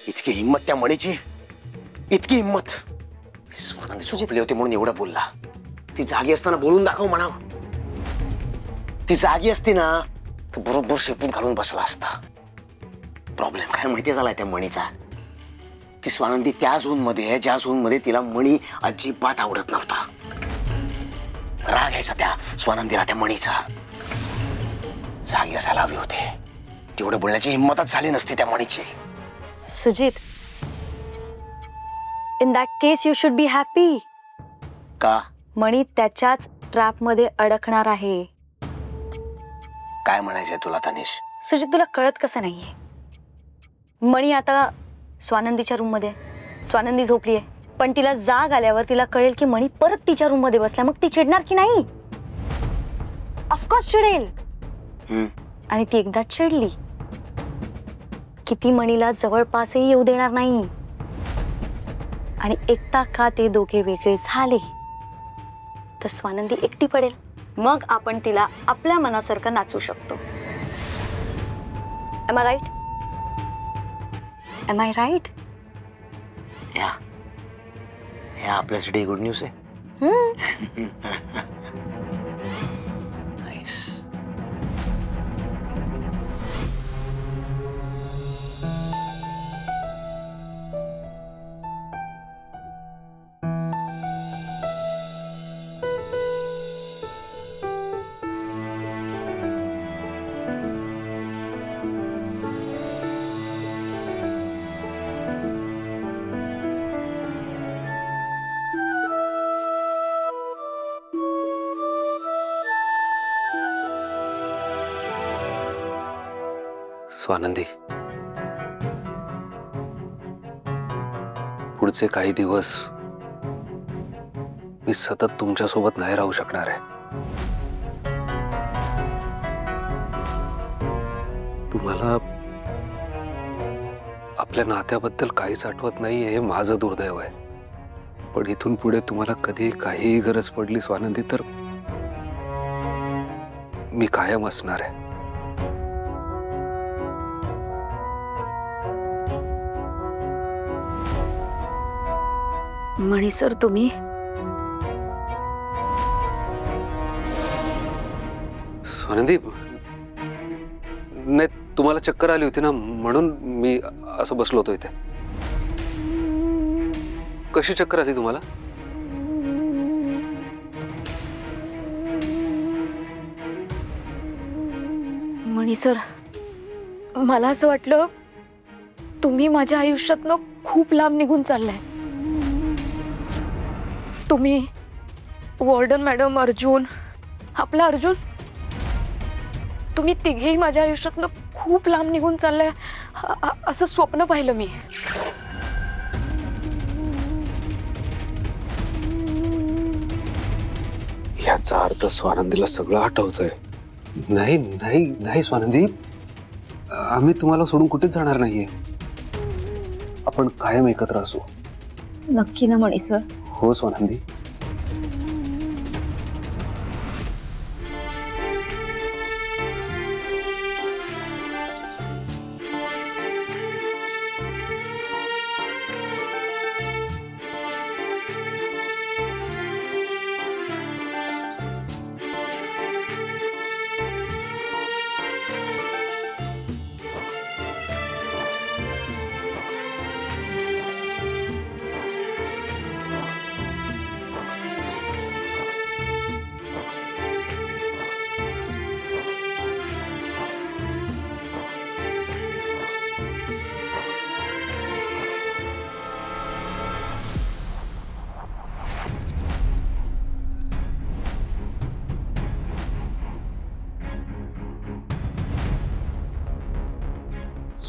इतकी हिम्मत त्या मणीची, इतकी हिम्मत. स्वानंदी झोपली होती म्हणून एवढं बोलला. ती जागी असताना बोलून दाखव म्हणाव. ती जागी असती ना तर बरोबर शेपूट घालून बसला असता. प्रॉब्लेम काय माहिती झालाय त्या मणीचा. ती स्वानंदी त्या झोन मध्ये आहे ज्या झोन मध्ये तिला मणी अजिबात आवडत नव्हता. राग यायचा त्या स्वानंदीला त्या मणीचा. जागी असायला हवी होते. तेवढं बोलण्याची हिंमतच झाली नसती त्या मणीची. Sujit, in that case you should be happy. का? मणी त्याच्याच ट्रॅप मध्ये अडकणार आहे. काय म्हणायचंय तुला तनिष? सुजित, तुला कळत कसं नाहीये? मणी आता स्वानंदीच्या रूम मध्ये. स्वानंदी झोपली आहे, पण तिला जाग आल्यावर तिला कळेल की मणी परत तिच्या रूम मध्ये बसला. मग ती चिडणार की नाही? ऑफकोर्स चिडेल. आणि ती एकदा चिडली की ती मणीला जवळपासही येऊ देणार नाही. आणि एकटा का ते दोघे वेगळे झाले तर स्वानंदी एकटी पडेल. मग आपण तिला आपल्या मनासारखं नाचवू शकतो. Am I right? Am I right? या आपल्यासाठी गुड न्यूज आहे. नाईस. स्वानंदी, पुढचे काही दिवस मी सतत तुमच्या सोबत नाही राहू शकणार आहे. तुम्हाला आपल्या नात्याबद्दल काहीच आठवत नाही हे माझं दुर्दैव आहे. पण इथून पुढे तुम्हाला कधी काही गरज पडली स्वानंदी तर मी कायम असणार आहे. मणी सर, तुम्ही स्वानंदी, नाही तुम्हाला चक्कर आली होती ना म्हणून मी असं बसलो होतो इथे. कशी चक्कर आली तुम्हाला? मणी सर, मला असं वाटलं तुम्ही माझ्या आयुष्यातनं खूप लांब निघून चाललाय. तुम्ही, वॉर्डन मॅडम, अर्जुन, आपला अर्जुन, तुम्ही तिघेही माझ्या आयुष्यातनं खूप लांब निघून चाललाय असं स्वप्न पाहिलं मी. याचा अर्थ स्वानंदीला सगळं आठवतंय. नाही नाही नाही स्वानंदी, आम्ही तुम्हाला सोडून कुठेच जाणार नाहीये. आपण कायम एकत्र असू. नक्की ना मणी सर? हो स्वानंदी.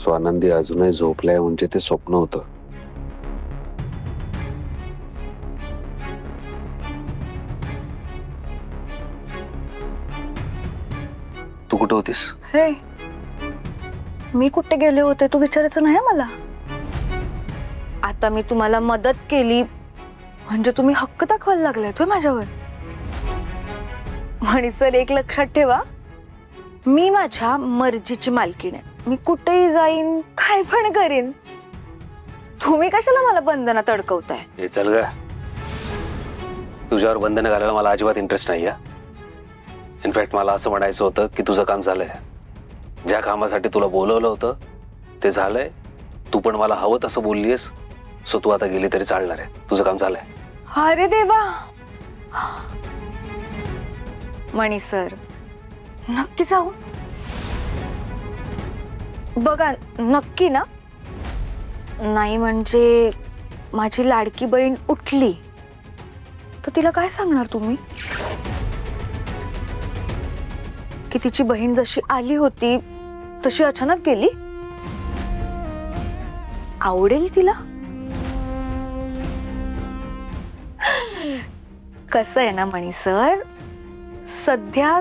स्वानंदी अजूनही झोपलाय म्हणजे ते स्वप्न होतं. तू कुठे होतीस? हे, मी कुठे गेले होते तू विचारायचं नाही मला. आता मी तुम्हाला मदत केली म्हणजे तुम्ही हक्क दाखवायला लागलाय तो माझ्यावर. आणि सर, एक लक्षात ठेवा, मी माझ्या मर्जीची मालकीण आहे. मी कुठेही जाईन, काय पण करीन. तुम्ही कशाला मला बंधनात अडकवताय? हे चल ग, तुझ्यावर बंधनं घालायला मला अजिबात इंटरेस्ट नाही. इनफॅक्ट मला असं म्हणायचं होतं की तुझं काम झालंय. ज्या कामासाठी तुला बोलवलं होतं ते झालंय. तू पण मला हवं तसं बोललीस, सो तू आता गेली तरी चालणार आहे. तुझं काम झालंय. अरे देवा, मणी सर नक्की जाऊ? बघा नक्की ना? नाही म्हणजे माझी लाडकी बहीण उठली तर तिला काय सांगणार तुम्ही? की तिची बहीण जशी आली होती तशी अचानक गेली? आवडेल तिला? कसं आहे ना मणी सर, सध्या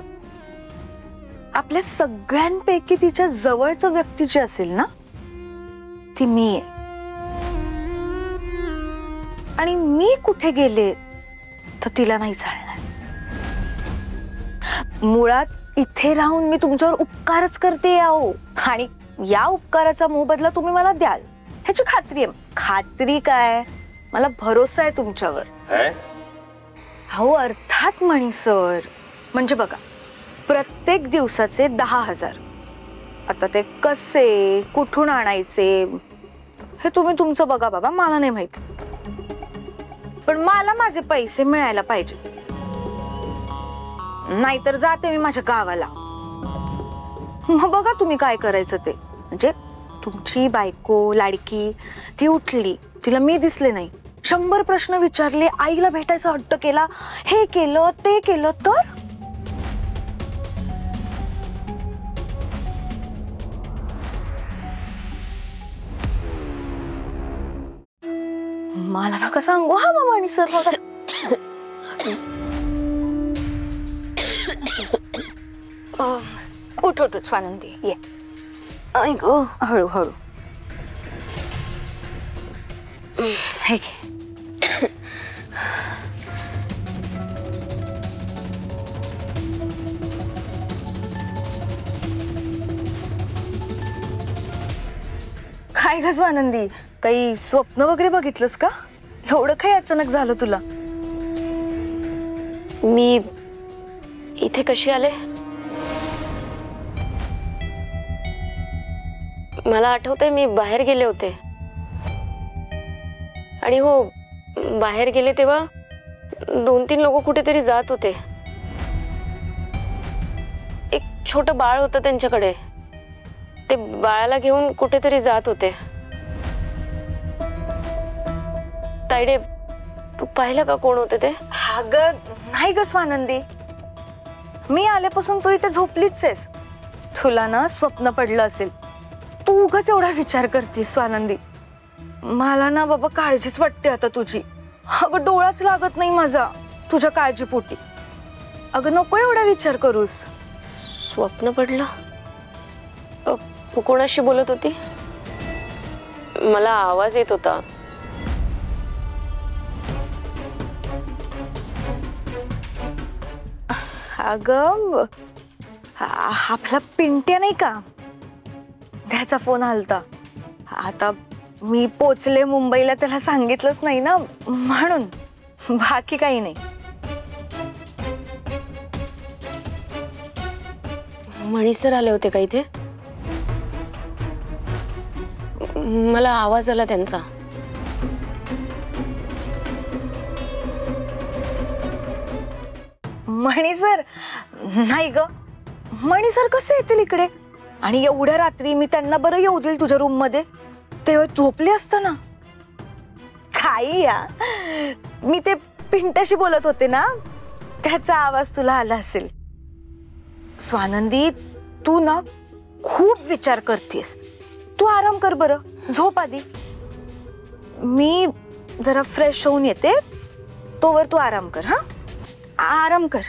आपल्या सगळ्यांपैकी तिच्या जवळचं व्यक्ती जी असेल ना ती मी आहे. आणि मी कुठे गेले तर तिला नाही चालणार. मुळात इथे राहून मी तुमच्यावर उपकारच करते आहो, आणि या उपकाराचा मोबदला तुम्ही मला द्याल ह्याची खात्री आहे. खात्री काय, मला भरोसा आहे तुमच्यावर. हो अर्थात मणी सर. म्हणजे बघा, प्रत्येक दिवसाचे 10,000. आता ते कसे कुठून आणायचे हे तुम्ही तुमचं बघा बाबा, मला नाही माहिती. पण मला माझे पैसे मिळायला पाहिजे, नाहीतर जाते मी माझ्या गावाला. मग बघा तुम्ही काय करायचं ते. म्हणजे तुमची बायको लाडकी ती उठली, तिला मी दिसले नाही, 100 प्रश्न विचारले, आईला भेटायचा हट्ट केला, हे केलं ते केलं, तर मला नका सांगू हा मामानी सर. उठ उठ स्वानंदी, ये. ऐक हळू हळू. हे घे. काय ग स्वानंदी, काही स्वप्न वगैरे बघितलंस का? एवढं काही अचानक झालं तुला? मी इथे कशी आले? मला आठवतंय मी बाहेर गेले होते. आणि हो, बाहेर गेले तेव्हा 2-3 लोक कुठेतरी जात होते. एक छोटं बाळ होतं त्यांच्याकडे. ते बाळाला घेऊन कुठेतरी जात होते. तायडे, तू पाहिलं का कोण होते ते? अगं नाही ग स्वानंदी, मी आल्यापासून तू इथे झोपलीच आहेस. तुला ना स्वप्न पडलं असेल. तू उगाच एवढा विचार करतेस स्वानंदी. मला ना बाबा काळजीच वाटते आता तुझी. अगं डोळाच लागत नाही माझा तुझ्या काळजीपोटी. अगं नको एवढा विचार करूस. स्वप्न पडलं? तू कोणाशी बोलत होती? मला आवाज येत होता. अगं आपला पिंट्या नाही का, त्याचा फोन आलता. आता मी पोचले मुंबईला, त्याला सांगितलंच नाही ना म्हणून, बाकी काही नाही. मणी सर आले होते का इथे? मला आवाज आला त्यांचा. मणी सर नाही ग. मणी सर कसे येतील इकडे? आणि एवढ्या रात्री मी त्यांना बरं येऊ देईल तुझ्या रूम मध्ये? तेव्हा झोपले असतं ना. काही या, मी ते पिंट्याशी बोलत होते ना, त्याचा आवाज तुला आला असेल. स्वानंदी, तू ना खूप विचार करतेस. तू आराम कर बरं, झोप आधी. मी जरा फ्रेश होऊन येते, तोवर तू आराम कर. हा, आराम कर.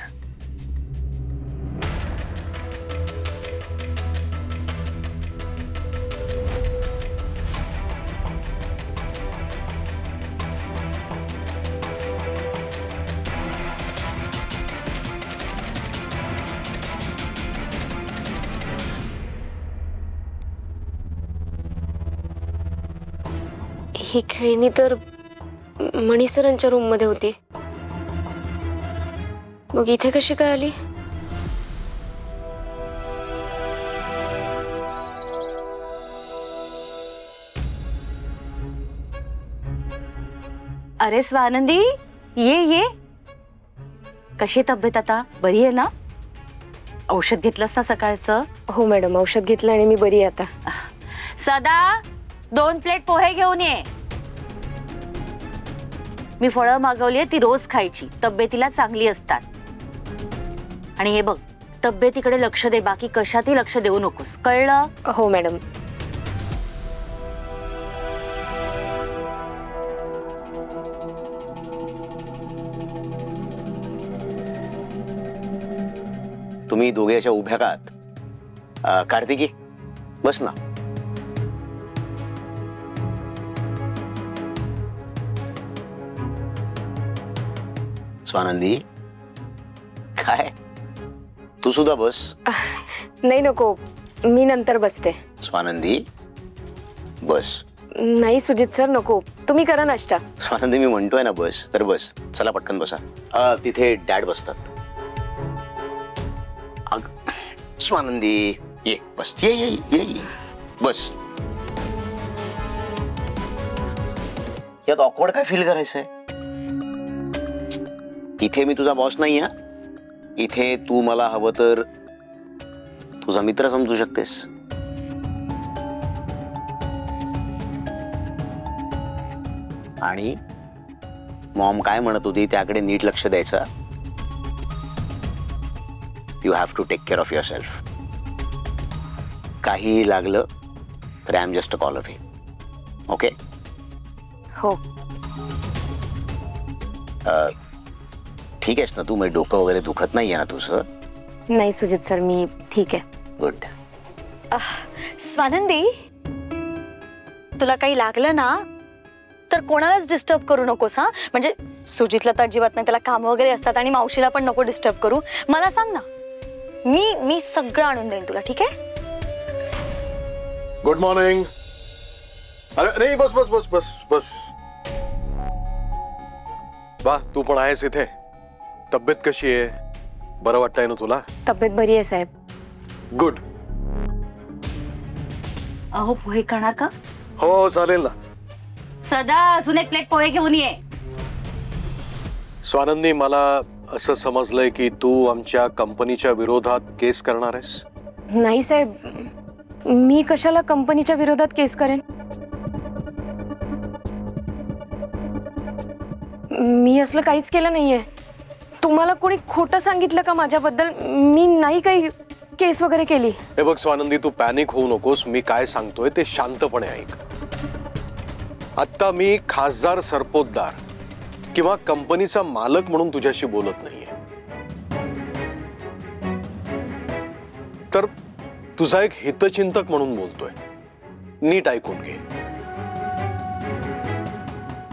ही खेळणी तर मणी सरांच्या रूम मध्ये होती, मग इथे कशी काय आली? अरे स्वानंदी, ये. कशी तब्येत आता? बरी आहे ना? औषध घेतलंस ना सकाळचं? हो मॅडम, औषध घेतलं आणि मी बरी आहे आता. सदा 2 प्लेट पोहे घेऊन ये. मी फळं मागवलीये, ती रोज खायची, तब्येतीला चांगली असतात. आणि हे बघ, तब्येतीकडे लक्ष दे, बाकी कशातही लक्ष देऊ नकोस, कळलं? हो मॅडम. तुम्ही दोघे अशा उभ्या का आहात? कार्तिकी, बस ना. स्वानंदी, काय तू सुद्धा बस. नाही नको, मी नंतर बसते. स्वानंदी बस. नाही सुजित सर, नको, तुम्ही करा नाश्ता. स्वानंदी, मी म्हणतोय ना बस, तर बस. चला पटकन बसा. तिथे डॅड बसतात. स्वानंदी ये, बस. ये बस. यात ऑकवर्ड काय फील करायचंय? इथे मी तुझा बॉस नाही हा. इथे तू मला हवं तर तुझा मित्र समजू शकतेस. आणि मॉम काय म्हणत होती त्याकडे नीट लक्ष द्यायचं. You have to take care of yourself. काहीही लागलं तर I am just a call away. Okay? हो. ठीक आहेस ना तू? म्हणजे डोकं वगैरे दुखत नाहीये ना तुझं? नाही सुजित सर, मी ठीक आहे. गुड. स्वानंदी, तुला काही लागलं ना तर कोणालाच डिस्टर्ब करू नकोस हा. म्हणजे सुजितला तर अजिबात नाही, त्याला काम वगैरे असतात, आणि मावशीला पण नको डिस्टर्ब करू. मला सांग ना, मी सगळं आणून देईन तुला, ठीक आहे? Good morning. अरे नाही, बस बस बस बस बस. वा, तू पण आहेस इथे. तब्येत कशी आहे? बरं वाटतंय ना तुला? तब्येत बरी आहे साहेब. गुड. अहो, पोहे करणार का? हो चालेल ना. सदा अजून 1 प्लेट पोहे घेऊन ये. स्वानंदी, मला असं समजलंय की तू आमच्या कंपनीच्या विरोधात केस करणार आहेस. नाही साहेब, मी कशाला कंपनीच्या विरोधात केस करेन? मी असलं काहीच केलं नाहीये. तुम्हाला कोणी खोटं सांगितलं का माझ्याबद्दल? मी नाही काही केस वगैरे केली. हे बघ स्वानंदी, तू पॅनिक होऊ नकोस. मी काय सांगतोय ते शांतपणे ऐक. आता मी खासदार सरपोतदार किंवा कंपनीचा मालक म्हणून तुझ्याशी बोलत नाहीये, तर तुझा एक हितचिंतक म्हणून बोलतोय. नीट ऐकून घे.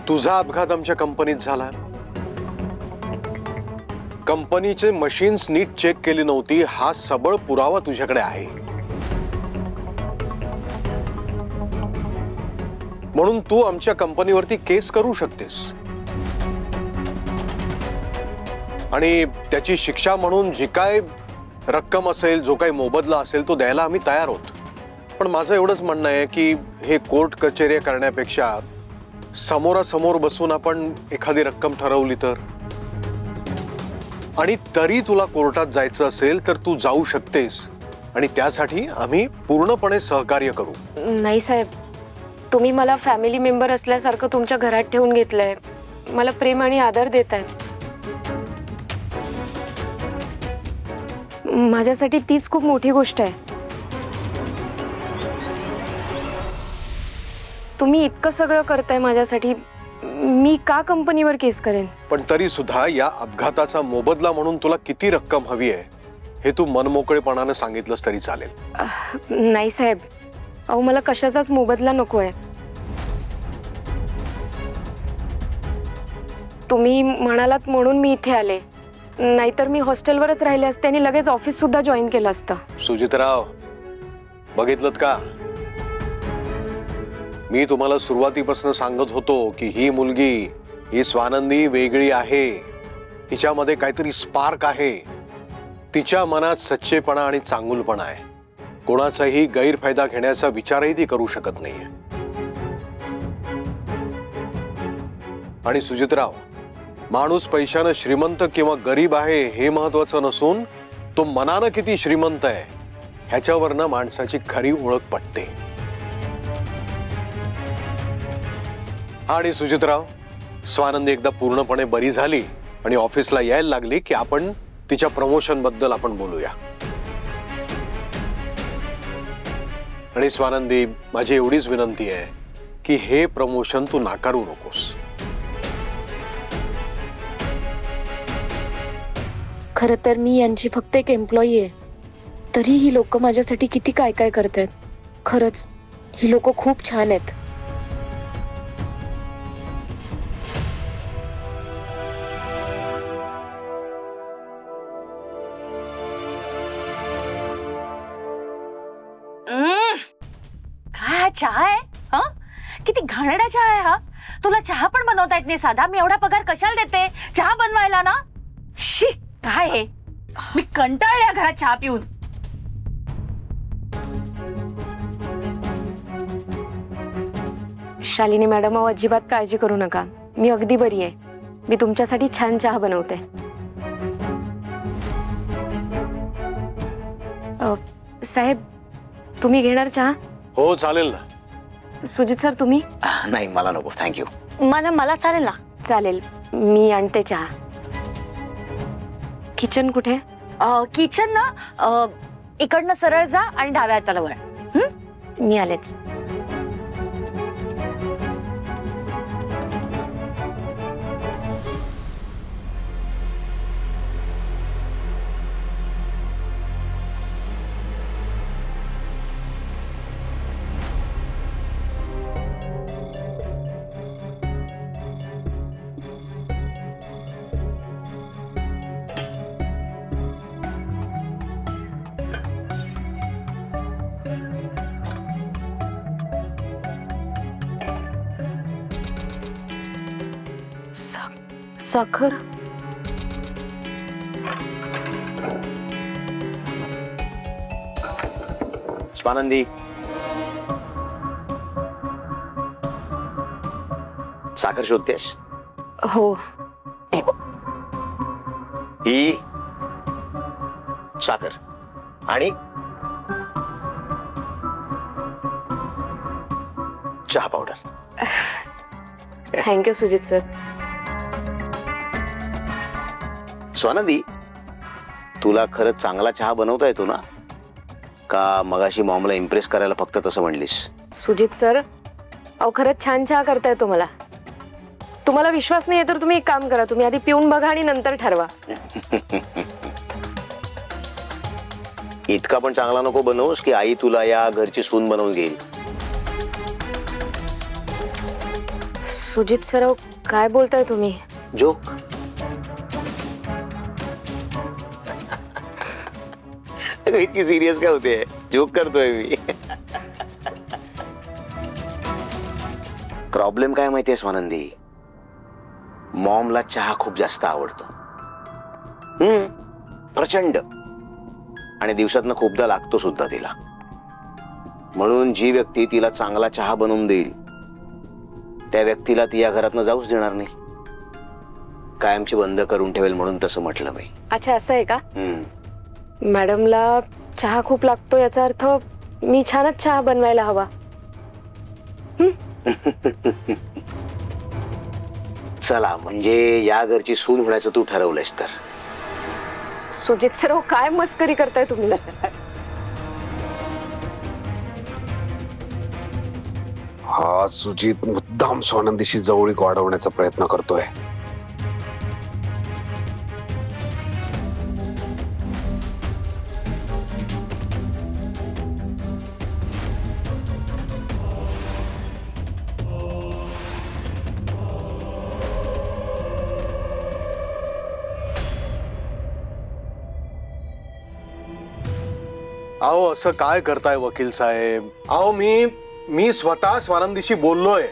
तुझा अपघात आमच्या कंपनीत झाला. कंपनीचे मशीन्स नीट चेक केली नव्हती, हा सबळ पुरावा तुझ्याकडे आहे. म्हणून तू आमच्या कंपनीवरती केस करू शकतेस, आणि त्याची शिक्षा म्हणून जी काय रक्कम असेल, जो काही मोबदला असेल, तो द्यायला आम्ही तयार आहोत. पण माझं एवढंच म्हणणं आहे की हे कोर्ट कचेरी करण्यापेक्षा समोरासमोर बसून आपण एखादी रक्कम ठरवली तर. आणि तरी तुला कोर्टात जायचं असेल तर तू जाऊ शकतेस, आणि त्यासाठी आम्ही पूर्णपणे सहकार्य करू. नाही साहेब, तुम्ही मला फॅमिली मेंबर असल्यासारखं तुमच्या घरात ठेवून घेतलंय. मला प्रेम आणि आदर देत आहेत. माझ्यासाठी तीच खूप मोठी गोष्ट आहे. तुम्ही इतकं सगळं करताय माझ्यासाठी, मी का कंपनीवर केस करेन? पण तरी सुद्धा या अपघाताचा मोबदला म्हणून तुला किती रक्कम हवी आहे हे तू मनमोकळेपणाने सांगितलंस तरी चालेल. नाही साहेब, अहो मला कशाचाच मोबदला नको आहे. तुम्ही म्हणालात म्हणून मी इथे आले, नाहीतर मी हॉस्टेलवरच राहिले असते आणि लगेच ऑफिस सुद्धा जॉईन केलं असतं. सुजितराव, बघितलं का? मी तुम्हाला सुरुवातीपासून सांगत होतो की ही मुलगी, ही स्वानंदी वेगळी आहे. हिच्यामध्ये काहीतरी स्पार्क आहे. तिच्या मनात सच्चेपणा आणि चांगुलपणा आहे. कोणाचाही गैरफायदा घेण्याचा विचारही ती करू शकत नाहीये. आणि सुजितराव, माणूस पैशानं श्रीमंत किंवा गरीब आहे हे महत्वाचं नसून तो मनानं किती श्रीमंत आहे ह्याच्यावरनं माणसाची खरी ओळख पटते. आणि सुजितराव, स्वानंदी एकदा पूर्णपणे बरी झाली आणि ऑफिसला यायला लागली की आपण तिच्या प्रमोशन बद्दल आपण बोलूया. आणि स्वानंदी, माझी एवढीच विनंती आहे की हे प्रमोशन तू नाकारू नकोस. खरं तर मी यांची फक्त एक एम्प्लॉई आहे, तरी ही लोक माझ्यासाठी किती काय काय करतायत. खरंच ही लोक खूप छान आहेत. काय हा चहा आहे? हा, किती घाणेरडा चहा आहे हा. तुला चहा पण बनवता येत नाही साधा. मी एवढा पगार कशाला देते चहा बनवायला ना? शी, काय हे? मी कंटाळले या घरात चहा पिऊन. शालिनी मॅडम, अजिबात काळजी करू नका. मी अगदी बरी आहे. मी तुमच्यासाठी छान चहा बनवते. साहेब, तुम्ही घेणार चहा? हो, चालेल ना. सुजित सर, तुम्ही? नाही, मला नको, थँक्यू. मला चालेल ना. चालेल, मी आणते चहा. किचन कुठे? किचन ना इकडनं सरळ जा आणि डाव्या हाताला वळ. मी आलेच. साखर? स्वानंदी, साखर शोधतेस? हो. ही साखर आणि चहा powder. Thank you Sujit sir. Swanandi, तुला खरंच चांगला चहा बनवता येतो ना? का मगाशी मॉमला इम्प्रेस करायला फक्त तसं म्हणलीस? सुजित सर, अहो खरंच छान चहा करता येतो मला. तुम्हाला विश्वास नाही तर तुम्ही एक काम करा, तुम्ही आधी पिऊन बघा आणि नंतर ठरवा. इतका पण चांगला नको बनवूस की आई तुला या घरची सून बनवून घेईल. सुजित सर, काय बोलताय तुम्ही? जोक. इतकी सिरियस काय होते? जोक करतोय मी. प्रॉब्लेम काय माहितीये स्वानंदी, मॉमला चहा खूप जास्त आवडतो. प्रचंड. आणि दिवसातनं खूपदा लागतो सुद्धा तिला. म्हणून जी व्यक्ती तिला चांगला चहा बनवून देईल त्या व्यक्तीला ती या घरातनं जाऊच देणार नाही. कायमची बंद करून ठेवेल म्हणून तसं म्हटलं मी. अच्छा, असं आहे का? मॅडमला चहा खूप लागतो याचा अर्थ मी छानच चहा बनवायला हवा. चला, म्हणजे या घरची सून होण्याचं तू ठरवलंयस तर. सुजित सर, काय मस्करी करताय तुम्ही? हा सुजित मुद्दाम स्वानंदीशी जवळीक वाढवण्याचा प्रयत्न करतोय. अहो, असं काय करताय वकील साहेब? अहो, मी मी स्वतः स्वानंदीशी बोललोय.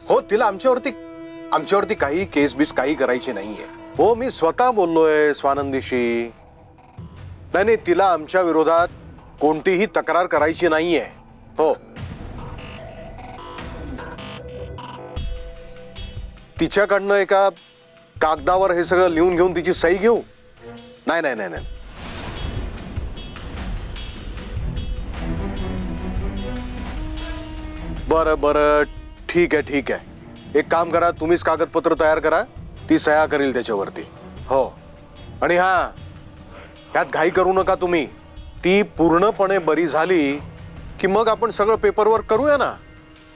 हो, तिला आमच्यावरती काही केस बीस काही करायची नाहीये. हो, मी स्वतः बोललोय स्वानंदीशी. नाही, तिला आमच्या विरोधात कोणतीही तक्रार करायची नाहीये. हो, तिच्याकडनं एका कागदावर हे सगळं लिहून घेऊन तिची सही घेऊ? नाही नाही नाही नाही. बरं बरं, ठीक आहे ठीक आहे. एक काम करा, तुम्हीच कागदपत्र तयार करा, ती सह्या करील त्याच्यावरती. हो, आणि हा, यात घाई करू नका तुम्ही. ती पूर्णपणे बरी झाली की मग आपण सगळं पेपरवर्क करूया ना.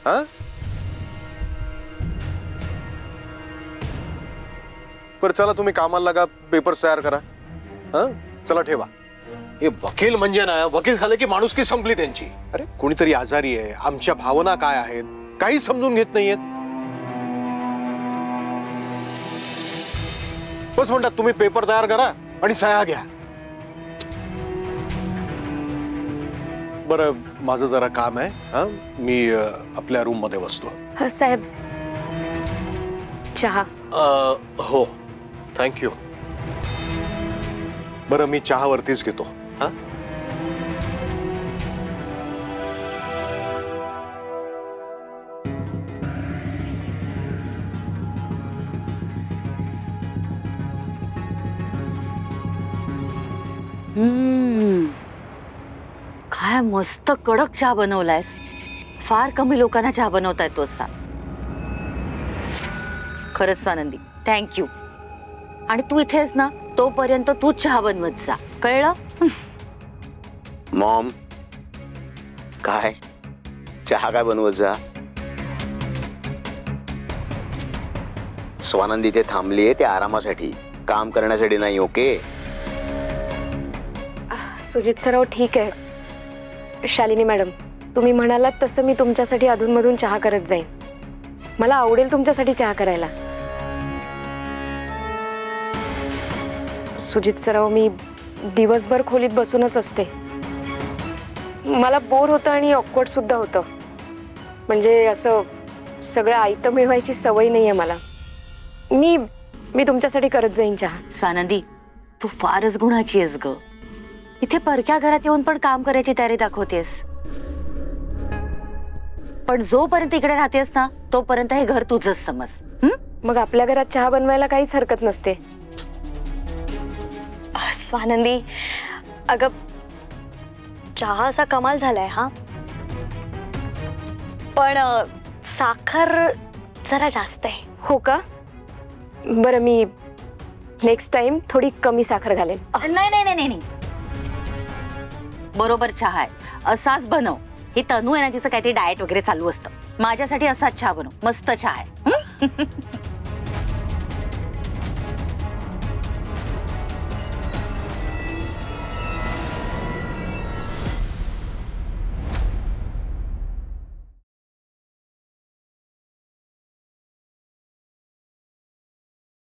हा, पर चला तुम्ही कामाला लागा, पेपर तयार करा. हा, चला ठेवा. हे वकील म्हणजे ना, वकील झाले की माणुसकी संपली त्यांची. अरे कोणीतरी आजारी आहे, आमच्या भावना काय आहेत काही समजून घेत नाहीयेत. बस म्हणतात तुम्ही पेपर तयार करा आणि सह्या घ्या. बरं, माझं जरा काम आहे. हा, मी आपल्या रूम मध्ये बसतो. साहेब, चहा. हो, थँक्यू. बरं, मी चहावरतीच घेतो. हा, काय मस्त कडक चहा बनवलायस. फार कमी लोकांना चहा बनवता येतो असा. खरंच स्वानंदी, थँक्यू. आणि तू इथेच ना, तोपर्यंत तू चहा बनवत जा, कळलं? मॉम, काय चहा काय बनवत जा? स्वानंदी इथे थांबलीये ते आरामासाठी, काम करण्यासाठी नाही. ओके सुजित सराव, ठीक आहे. शालिनी मॅडम, तुम्ही म्हणालात तसं मी तुमच्यासाठी अधूनमधून चहा करत जाईन. मला आवडेल तुमच्यासाठी चहा करायला. सुजित सराव, मी दिवसभर खोलीत बसूनच असते. मला बोर होतं आणि ऑकवर्ड सुद्धा होतं. म्हणजे असं सगळं आयतं मिळवायची सवय नाहीये मला. मी तुमच्यासाठी करत जाईन चहा. स्वानंदी, तू फारच गुणाची आहेस ग. इथे परक्या घरात येऊन पण काम करायची तयारी दाखवतेस. पण जोपर्यंत इकडे राहतेस ना, तोपर्यंत हे घर तुझंच समज. मग आपल्या घरात चहा बनवायला काहीच हरकत नसते. स्वानंदी, अगं चहा असा कमाल झालाय हा, पण साखर जरा जास्त आहे. हो का? बरं, मी नेक्स्ट टाइम थोडी कमी साखर घालेन. नाही नाही नाही नाही, बरोबर चहा आहे असाच बनव. ही तनू आहे ना, तिचं काहीतरी डाएट वगैरे चालू असतं. माझ्यासाठी असाच चहा बनव, मस्त चहा आहे.